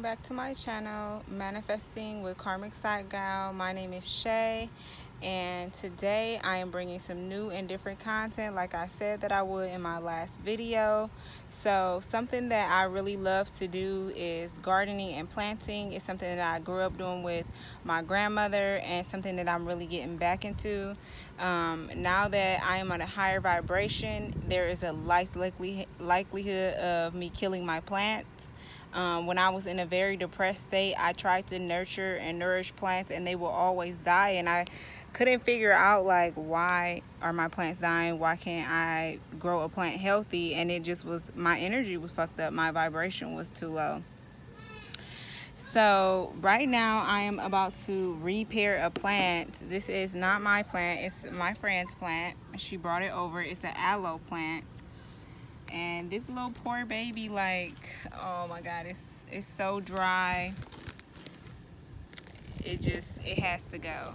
back to my channel, Manifesting with Karmic Side Gal. My name is Shay, and today I am bringing some new and different content like I said that I would in my last video. So something that I really love to do is gardening and planting. It's something that I grew up doing with my grandmother and something that I'm really getting back into. Now that I am on a higher vibration, there is a likelihood of me killing my plants. When I was in a very depressed state, I tried to nurture and nourish plants and they will always die, and I couldn't figure out like, why are my plants dying? Why can't I grow a plant healthy? And it just was, my energy was fucked up, my vibration was too low. So right now I am about to repair a plant. This is not my plant, it's my friend's plant. She brought it over. It's an aloe plant. And this little poor baby, like, oh my God, it's so dry. It has to go.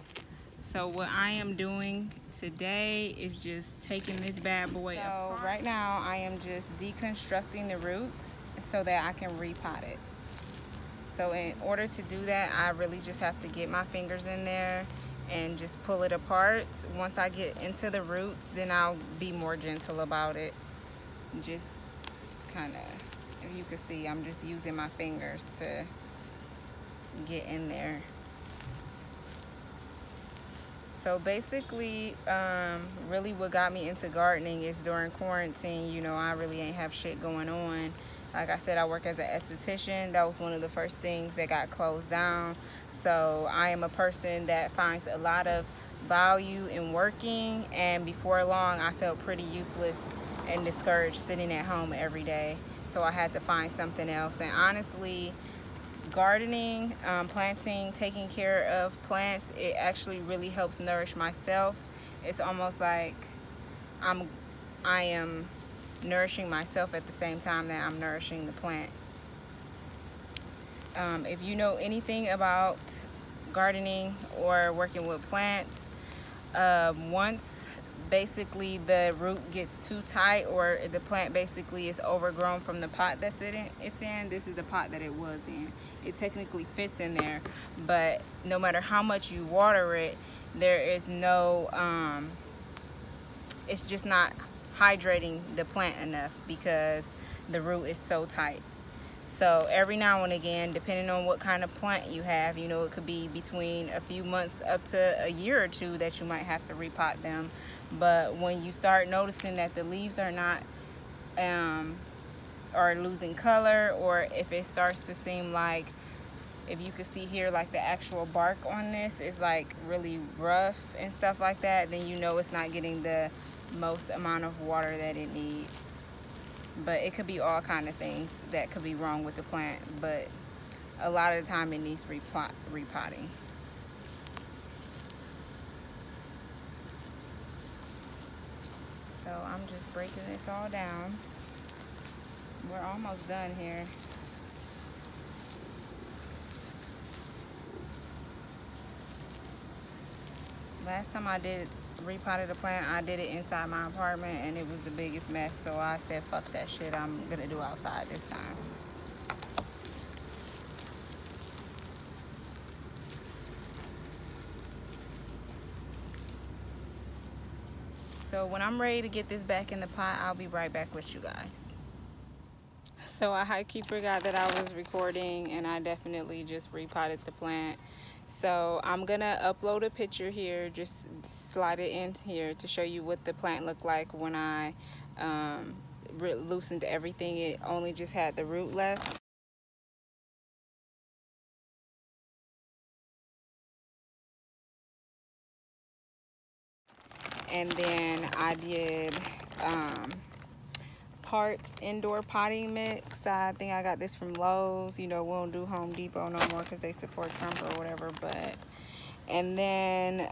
So what I am doing today is just taking this bad boy apart. Right now I am just deconstructing the roots so that I can repot it. So in order to do that, I really just have to get my fingers in there and just pull it apart. Once I get into the roots, then I'll be more gentle about it. Just kind of, if you can see, I'm just using my fingers to get in there. So basically, really what got me into gardening is during quarantine, you know, I really ain't have shit going on. Like I said, I work as an esthetician. That was one of the first things that got closed down. So I am a person that finds a lot of value in working, and before long I felt pretty useless and discouraged sitting at home every day. So I had to find something else. And honestly, gardening, planting, taking care of plants, it actually really helps nourish myself. It's almost like I am nourishing myself at the same time that I'm nourishing the plant. If you know anything about gardening or working with plants, once basically the root gets too tight or the plant basically is overgrown from the pot that's it's in, this is the pot that it was in. It technically fits in there, but no matter how much you water it, there is no, it's just not hydrating the plant enough because the root is so tight. So every now and again, depending on what kind of plant you have, you know, it could be between a few months up to a year or two that you might have to repot them. But when you start noticing that the leaves are not are losing color, or if it starts to seem like, if you can see here, like the actual bark on this is like really rough and stuff like that, then you know it's not getting the most amount of water that it needs. But it could be all kind of things that could be wrong with the plant, but a lot of the time it needs repotting. So I'm just breaking this all down. We're almost done here. Last time I repotted a plant, I did it inside my apartment and it was the biggest mess. So I said, fuck that shit, I'm gonna do outside this time. So when I'm ready to get this back in the pot, I'll be right back with you guys. So I high-key forgot that I was recording, and I definitely just repotted the plant. So I'm gonna upload a picture here, just slide it in here to show you what the plant looked like when I loosened everything. It only just had the root left. And then I did part indoor potting mix. I think I got this from Lowe's. You know, we don't do Home Depot no more because they support Trump or whatever. But and then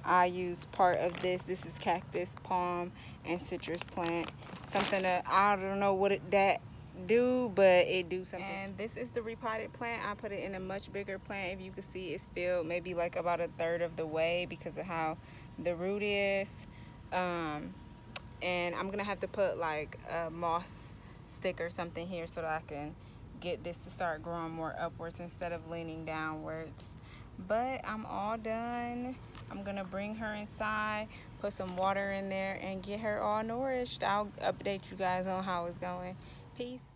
I use part of this. This is cactus, palm, and citrus plant. Something that I don't know what that do, but it do something. And this is the repotted plant. I put it in a much bigger plant. If you can see, it's filled maybe like about a third of the way because of how the root is. And I'm gonna have to put like a moss stick or something here so that I can get this to start growing more upwards instead of leaning downwards. But I'm all done. I'm gonna bring her inside, put some water in there, and get her all nourished. I'll update you guys on how it's going. Peace.